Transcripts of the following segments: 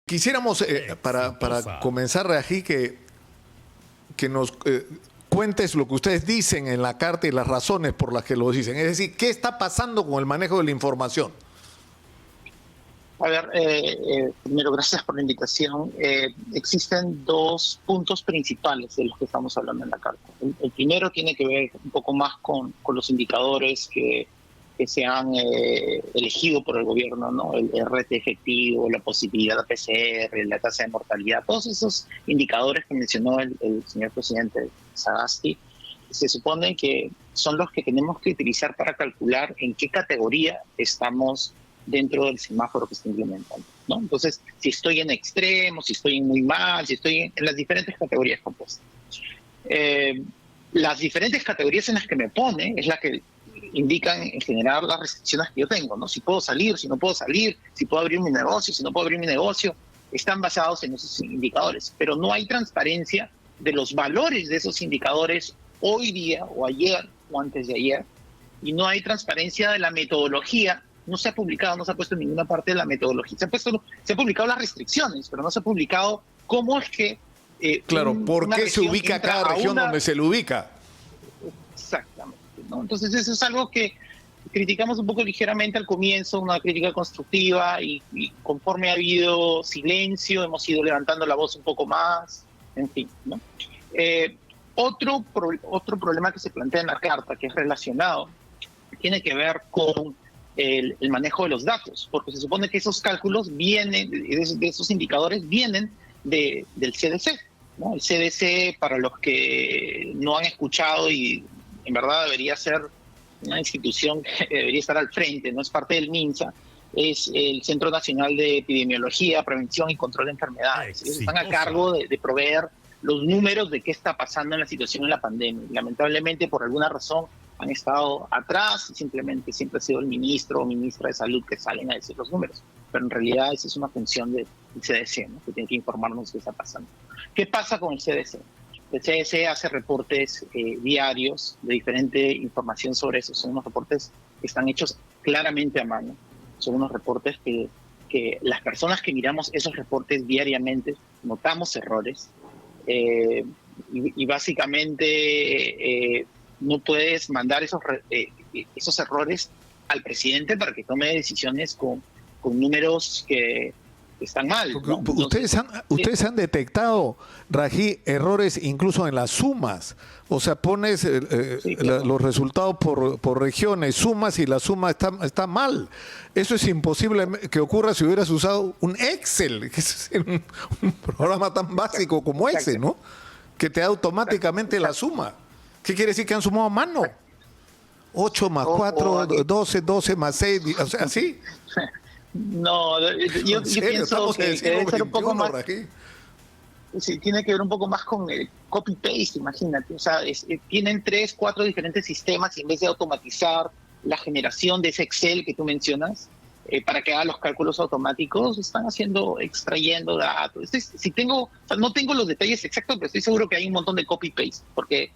Quisiéramos, para comenzar, Rají, que nos cuentes lo que ustedes dicen en la carta y las razones por las que lo dicen. Es decir, ¿qué está pasando con el manejo de la información? A ver, primero, gracias por la invitación. Existen dos puntos principales de los que estamos hablando en la carta. El primero tiene que ver un poco más con los indicadores que se han elegido por el gobierno, ¿no? El RT efectivo, la positividad de PCR, la tasa de mortalidad, todos esos indicadores que mencionó el señor presidente Sagasti, se supone que son los que tenemos que utilizar para calcular en qué categoría estamos dentro del semáforo que está implementando, ¿no? Entonces, si estoy en extremo, si estoy en muy mal, si estoy en las diferentes categorías compuestas. Las diferentes categorías en las que me pone es la que indican en general las restricciones que yo tengo, ¿no? Si puedo salir, si no puedo salir, si puedo abrir mi negocio, si no puedo abrir mi negocio, están basados en esos indicadores, pero no hay transparencia de los valores de esos indicadores hoy día o ayer o antes de ayer, y no hay transparencia de la metodología. No se ha publicado, no se ha puesto en ninguna parte de la metodología. Se ha publicado las restricciones, pero no se ha publicado cómo es que... Claro, ¿por qué se ubica cada región donde se le ubica? Exactamente, ¿no? Entonces eso es algo que criticamos un poco ligeramente al comienzo, una crítica constructiva, y conforme ha habido silencio, hemos ido levantando la voz un poco más, en fin, ¿no? Otro problema que se plantea en la carta, que es relacionado, tiene que ver con el manejo de los datos, porque se supone que esos cálculos vienen, de esos indicadores vienen del CDC, ¿no? El CDC, para los que no han escuchado, y en verdad debería ser una institución que debería estar al frente, no es parte del MINSA, es el Centro Nacional de Epidemiología, Prevención y Control de Enfermedades. Ellos están a cargo de proveer los números de qué está pasando en la situación de la pandemia. Lamentablemente, por alguna razón, han estado atrás, simplemente siempre ha sido el ministro o ministra de Salud que salen a decir los números, pero en realidad esa es una función del CDC, ¿no? Que tiene que informarnos qué está pasando. ¿Qué pasa con el CDC? El CDC hace reportes diarios de diferente información sobre eso. Son unos reportes que están hechos claramente a mano. Son unos reportes que las personas que miramos esos reportes diariamente notamos errores, y básicamente no puedes mandar esos errores al presidente para que tome decisiones con números que están mal, ¿no? Ustedes han detectado, Rají, errores incluso en las sumas. O sea, pones sí, claro, los resultados por regiones, sumas, y la suma está mal. Eso es imposible que ocurra si hubieras usado un Excel, que es un programa tan básico como ese, ¿no? Que te da automáticamente la suma. ¿Qué quiere decir? Que han sumado a mano. 8 más 4, 12, 12 más 6, o sea, ¿sí? No, yo pienso que debe ser un poco más... Sí, tiene que ver un poco más con el copy-paste, imagínate. O sea, tienen 3, 4 diferentes sistemas, y en vez de automatizar la generación de ese Excel que tú mencionas, para que haga los cálculos automáticos, están extrayendo datos. No tengo los detalles exactos, pero estoy seguro que hay un montón de copy-paste, porque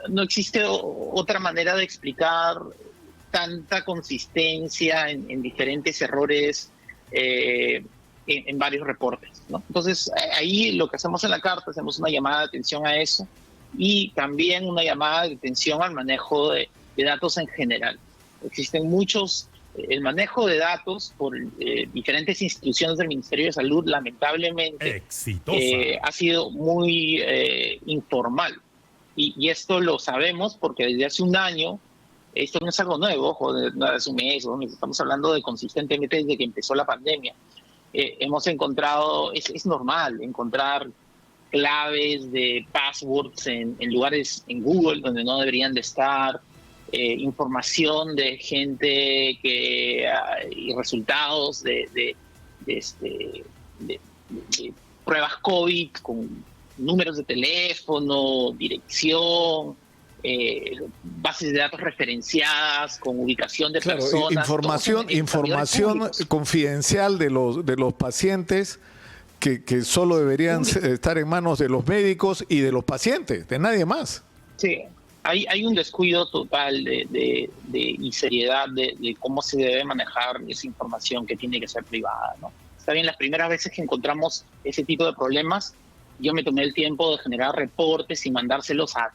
no existe otra manera de explicar tanta consistencia en diferentes errores en varios reportes, ¿no? Entonces, ahí lo que hacemos en la carta, hacemos una llamada de atención a eso, y también una llamada de atención al manejo de datos en general. Existen muchos, el manejo de datos por diferentes instituciones del Ministerio de Salud, lamentablemente, ha sido muy informal. Y esto lo sabemos porque desde hace un año, esto no es algo nuevo, ojo, no hace un mes, ¿no? Estamos hablando de consistentemente desde que empezó la pandemia. Hemos encontrado, es normal encontrar claves de passwords en lugares en Google donde no deberían de estar, información de gente y resultados de pruebas COVID con números de teléfono, dirección, bases de datos referenciadas con ubicación de personas. Información confidencial de los pacientes que solo deberían estar en manos de los médicos y de los pacientes, de nadie más. Sí, hay un descuido total de seriedad de cómo se debe manejar esa información que tiene que ser privada, ¿no? Está bien, las primeras veces que encontramos ese tipo de problemas, yo me tomé el tiempo de generar reportes y mandárselos a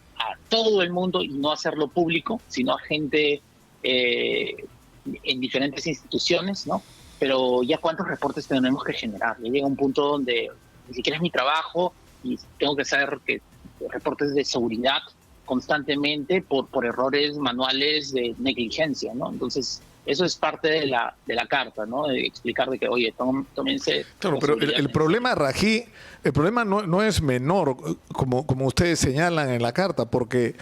todo el mundo y no hacerlo público, sino a gente en diferentes instituciones, ¿no? Pero ya cuántos reportes tenemos que generar. Ya llega un punto donde ni siquiera es mi trabajo y tengo que hacer reportes de seguridad constantemente por errores manuales de negligencia, ¿no? Entonces, eso es parte de la carta, ¿no? De explicar de que, oye, tómense... Claro, pero el problema, Rají, el problema no es menor, como ustedes señalan en la carta, porque,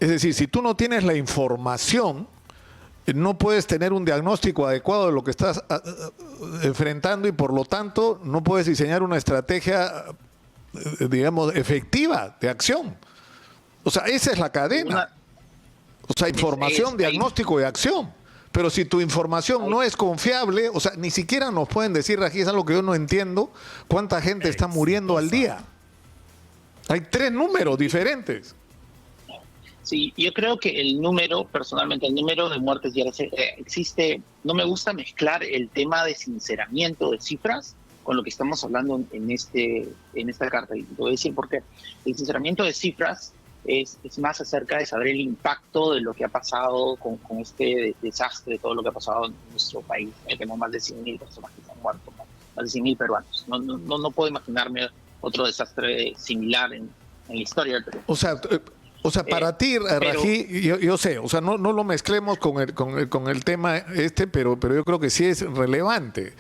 es decir, si tú no tienes la información, no puedes tener un diagnóstico adecuado de lo que estás enfrentando y, por lo tanto, no puedes diseñar una estrategia, digamos, efectiva de acción. O sea, esa es la cadena. O sea, información, diagnóstico y acción. Pero si tu información no es confiable, o sea, ni siquiera nos pueden decir, Rají, es algo que yo no entiendo, cuánta gente está muriendo al día. Hay 3 números diferentes. Sí, yo creo que el número, personalmente, el número de muertes ya existe. No me gusta mezclar el tema de sinceramiento de cifras con lo que estamos hablando en esta carta. Y te voy a decir por qué. El sinceramiento de cifras es más acerca de saber el impacto de lo que ha pasado con este desastre, todo lo que ha pasado en nuestro país. Tenemos más de 100.000 personas que se han muerto, más de 100.000 peruanos. No puedo imaginarme otro desastre similar en la historia del Perú. O sea, para ti, Rají, yo sé, o sea, no lo mezclemos con el tema pero yo creo que sí es relevante.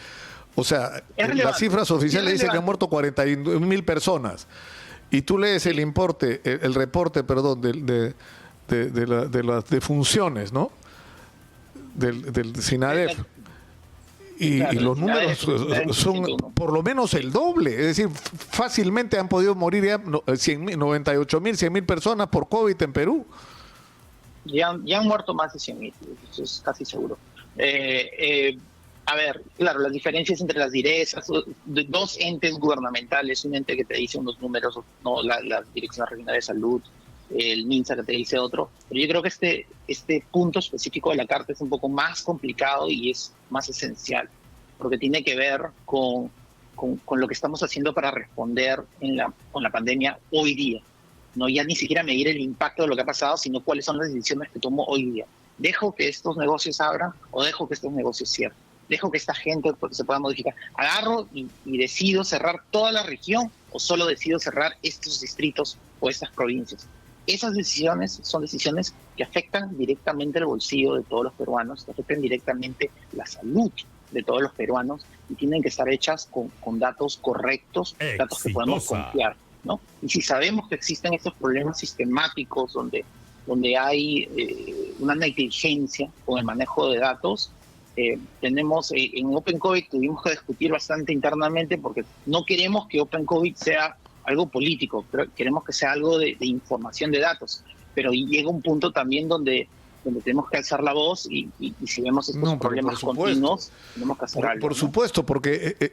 O sea, las cifras oficiales dicen que han muerto 41.000 personas. Y tú lees el importe, el reporte, perdón, de las defunciones, ¿no? Del SINADEF. Y los números son por lo menos el doble. Es decir, fácilmente han podido morir ya 98.000, 100.000 personas por COVID en Perú. Ya han muerto más de 100.000, eso es casi seguro. A ver, claro, las diferencias entre las direzas, dos entes gubernamentales, un ente que te dice unos números, no la Dirección Regional de Salud, el MINSA que te dice otro, pero yo creo que este punto específico de la carta es un poco más complicado y es más esencial, porque tiene que ver con lo que estamos haciendo para responder con la pandemia hoy día. No ya ni siquiera medir el impacto de lo que ha pasado, sino cuáles son las decisiones que tomo hoy día. ¿Dejo que estos negocios abran o dejo que estos negocios cierren? ¿Dejo que esta gente se pueda modificar? ¿Agarro y decido cerrar toda la región o solo decido cerrar estos distritos o estas provincias? Esas decisiones son decisiones que afectan directamente el bolsillo de todos los peruanos, que afectan directamente la salud de todos los peruanos y tienen que estar hechas con datos correctos, datos que podemos confiar, ¿no? Y si sabemos que existen estos problemas sistemáticos donde hay una negligencia con el manejo de datos, tenemos en Open COVID tuvimos que discutir bastante internamente porque no queremos que Open COVID sea algo político, pero queremos que sea algo de información de datos, pero llega un punto también donde tenemos que alzar la voz y si vemos estos problemas continuos, tenemos que hacer algo. Por supuesto, porque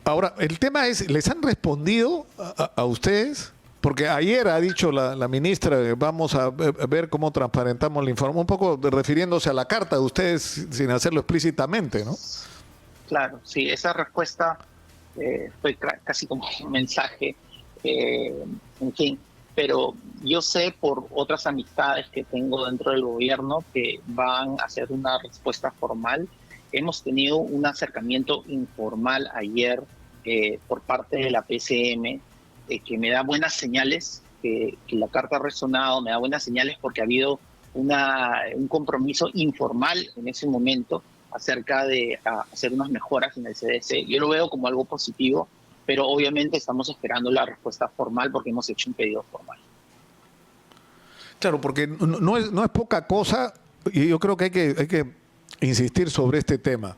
ahora el tema es, ¿les han respondido a ustedes? Porque ayer ha dicho la ministra, vamos a ver cómo transparentamos la información, un poco refiriéndose a la carta de ustedes sin hacerlo explícitamente, ¿no? Claro, sí, esa respuesta fue casi como un mensaje, en fin, pero yo sé por otras amistades que tengo dentro del gobierno que van a hacer una respuesta formal. Hemos tenido un acercamiento informal ayer por parte de la PCM, que me da buenas señales, que la carta ha resonado, me da buenas señales porque ha habido un compromiso informal en ese momento acerca de hacer unas mejoras en el CDC. Yo lo veo como algo positivo, pero obviamente estamos esperando la respuesta formal porque hemos hecho un pedido formal. Claro, porque no es poca cosa y yo creo que hay que insistir sobre este tema.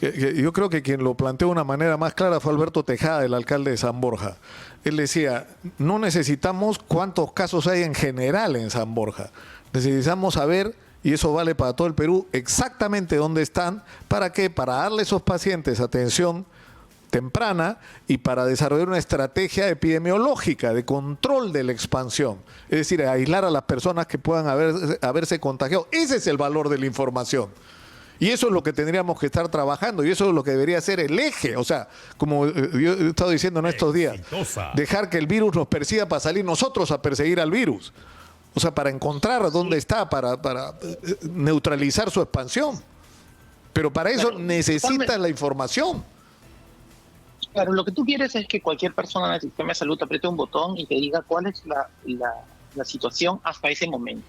Yo creo que quien lo planteó de una manera más clara fue Alberto Tejada, el alcalde de San Borja. Él decía, no necesitamos cuántos casos hay en general en San Borja. Necesitamos saber, y eso vale para todo el Perú, exactamente dónde están. ¿Para qué? Para darle a esos pacientes atención temprana y para desarrollar una estrategia epidemiológica de control de la expansión. Es decir, aislar a las personas que puedan haberse contagiado. Ese es el valor de la información. Y eso es lo que tendríamos que estar trabajando y eso es lo que debería ser el eje. O sea, como yo he estado diciendo en estos días, dejar que el virus nos persiga para salir nosotros a perseguir al virus. O sea, para encontrar dónde está, para neutralizar su expansión. Pero para eso necesitas la información. Claro, lo que tú quieres es que cualquier persona en el sistema de salud apriete un botón y te diga cuál es la situación hasta ese momento.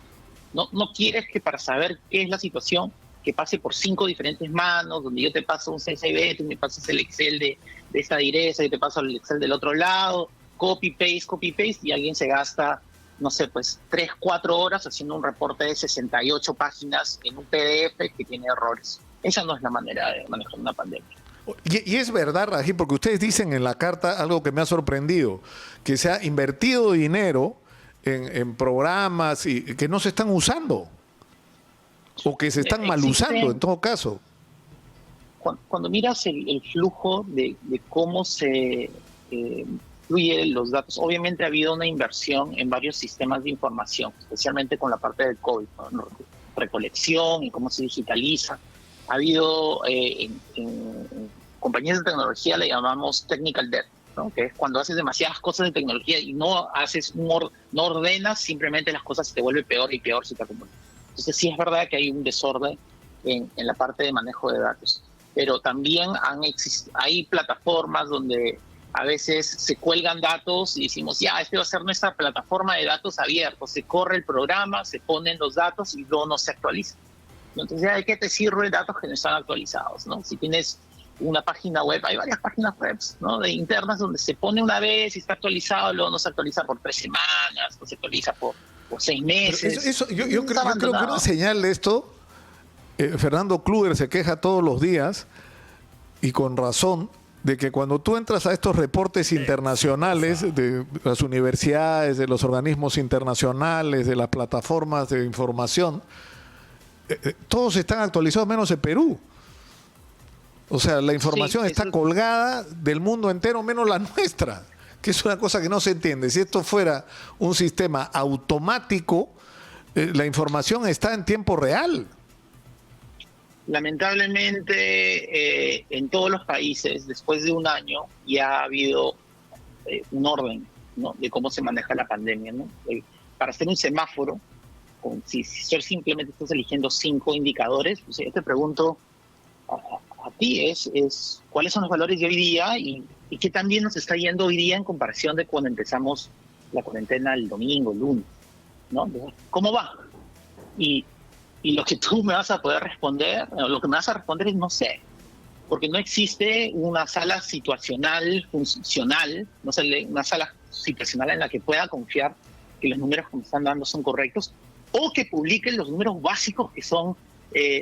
No quieres que para saber qué es la situación, que pase por 5 diferentes manos, donde yo te paso un CSV, tú me pasas el Excel de esta direza, yo te paso el Excel del otro lado, copy-paste, y alguien se gasta, no sé, pues 3, 4 horas haciendo un reporte de 68 páginas en un PDF que tiene errores. Esa no es la manera de manejar una pandemia. Y es verdad, Rají, porque ustedes dicen en la carta algo que me ha sorprendido, que se ha invertido dinero en programas y que no se están usando. O que se están mal usando, en todo caso. Cuando miras el flujo de cómo se fluyen los datos, obviamente ha habido una inversión en varios sistemas de información, especialmente con la parte del COVID, ¿no? Recolección y cómo se digitaliza. Ha habido, en compañías de tecnología le llamamos technical debt, ¿no? Que es cuando haces demasiadas cosas de tecnología y no ordenas, simplemente las cosas se te vuelven peor y peor si te acumulan. Entonces sí es verdad que hay un desorden en la parte de manejo de datos, pero también hay plataformas donde a veces se cuelgan datos y decimos, ya, este va a ser nuestra plataforma de datos abiertos, se corre el programa, se ponen los datos y luego no se actualiza. Entonces, ¿de qué te sirven datos que no están actualizados, ¿no? Si tienes una página web, hay varias páginas web, ¿no? De internas donde se pone una vez y está actualizado, luego no se actualiza por 3 semanas, no se actualiza por 6 meses. Yo creo que una señal de esto, Fernando Kluger se queja todos los días, y con razón, de que cuando tú entras a estos reportes internacionales de las universidades, de los organismos internacionales, de las plataformas de información, todos están actualizados menos en Perú. O sea, la información está colgada del mundo entero menos la nuestra, que es una cosa que no se entiende. Si esto fuera un sistema automático, la información está en tiempo real. Lamentablemente, en todos los países, después de un año, ya ha habido un orden, ¿no? De cómo se maneja la pandemia, ¿no? Para hacer un semáforo, si simplemente estás eligiendo 5 indicadores, pues yo te pregunto a ti, ¿cuáles son los valores de hoy día y qué tan bien nos está yendo hoy día en comparación de cuando empezamos la cuarentena el domingo, el lunes, ¿no? ¿Cómo va? Y lo que tú me vas a poder responder, lo que me vas a responder es no sé, porque no existe una sala situacional, funcional, no sé, una sala situacional en la que pueda confiar que los números que me están dando son correctos o que publiquen los números básicos que son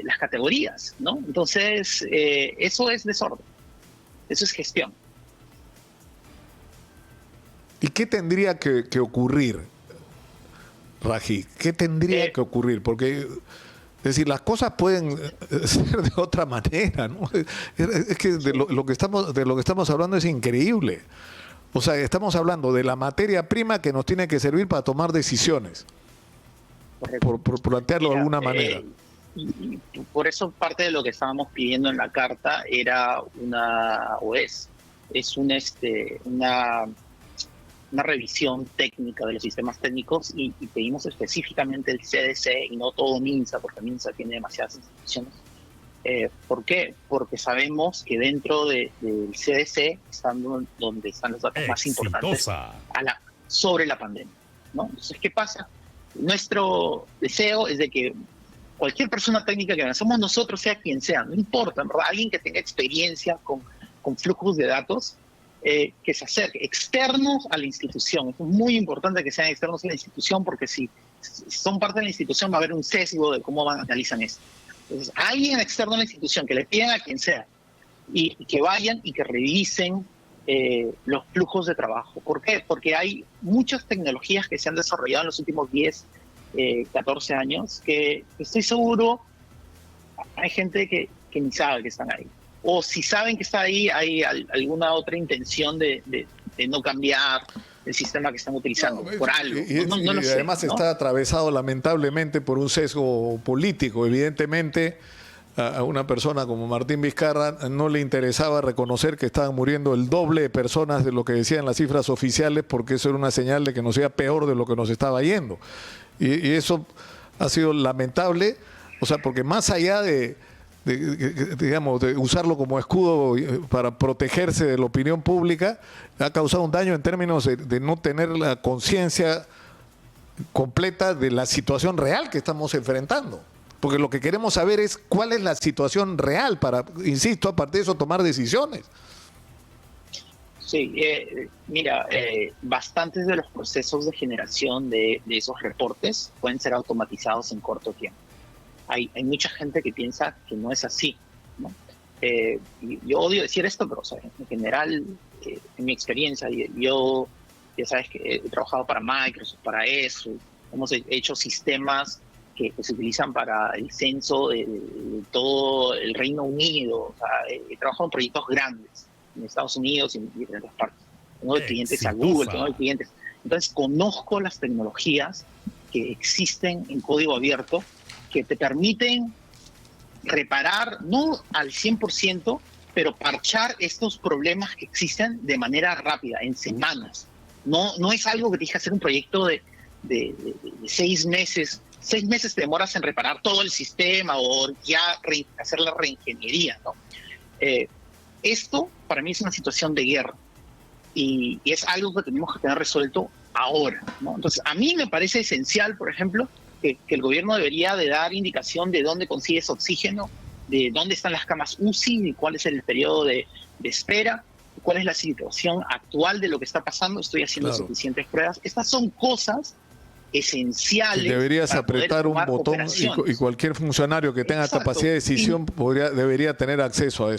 las categorías, ¿no? Entonces, eso es desorden, eso es gestión. ¿Y qué tendría que ocurrir, Rají? ¿Qué tendría que ocurrir? Porque, es decir, las cosas pueden ser de otra manera, ¿no? Es que de lo que estamos hablando es increíble. O sea, estamos hablando de la materia prima que nos tiene que servir para tomar decisiones. Por plantearlo de alguna manera. Y por eso parte de lo que estábamos pidiendo en la carta era una revisión técnica de los sistemas técnicos y pedimos específicamente el CDC y no todo MINSA, porque MINSA tiene demasiadas instituciones. ¿Por qué? Porque sabemos que dentro del CDC están donde están los datos más importantes sobre la pandemia, ¿no? Entonces, ¿qué pasa? Nuestro deseo es de que cualquier persona técnica que somos nosotros, sea quien sea, no importa, ¿verdad? Alguien que tenga experiencia con flujos de datos, que se acerque, externos a la institución. Es muy importante que sean externos a la institución porque si son parte de la institución va a haber un sesgo de cómo analizan esto. Entonces, alguien externo a la institución que le pidan a quien sea y que vayan y que revisen los flujos de trabajo. ¿Por qué? Porque hay muchas tecnologías que se han desarrollado en los últimos 10, 14 años que estoy seguro hay gente que ni sabe que están ahí. O si saben que está ahí, hay alguna otra intención de no cambiar el sistema que están utilizando por algo. No lo sé, además ¿no? Está atravesado lamentablemente por un sesgo político. Evidentemente, a una persona como Martín Vizcarra no le interesaba reconocer que estaban muriendo el doble de personas de lo que decían las cifras oficiales, porque eso era una señal de que nos iba peor de lo que nos estaba yendo. Y eso ha sido lamentable, o sea, porque más allá digamos, de usarlo como escudo para protegerse de la opinión pública, ha causado un daño en términos de no tener la conciencia completa de la situación real que estamos enfrentando. Porque lo que queremos saber es cuál es la situación real para, insisto, aparte de eso, tomar decisiones. Sí, mira, bastantes de los procesos de generación de esos reportes pueden ser automatizados en corto tiempo. Hay mucha gente que piensa que no es así, ¿no? Y yo odio decir esto, pero o sea, en general, en mi experiencia, yo, ya sabes que he trabajado para Microsoft, para eso, hemos hecho sistemas que se utilizan para el censo de todo el Reino Unido. O sea, he trabajado en proyectos grandes en Estados Unidos y en diferentes partes. Tengo clientes a Google, tengo clientes. Entonces, conozco las tecnologías que existen en código abierto que te permiten reparar, no al 100%, pero parchar estos problemas que existen de manera rápida, en semanas. No es algo que tienes que hacer un proyecto de 6 meses. 6 meses te demoras en reparar todo el sistema o ya hacer la reingeniería, ¿no? Esto para mí es una situación de guerra y es algo que tenemos que tener resuelto ahora, ¿no? Entonces, a mí me parece esencial, por ejemplo, que el gobierno debería de dar indicación de dónde consigues oxígeno, de dónde están las camas UCI, y cuál es el periodo de espera, cuál es la situación actual de lo que está pasando, estoy haciendo suficientes pruebas. Estas son cosas esenciales. Deberías apretar un botón y cualquier funcionario que tenga capacidad de decisión debería tener acceso a eso.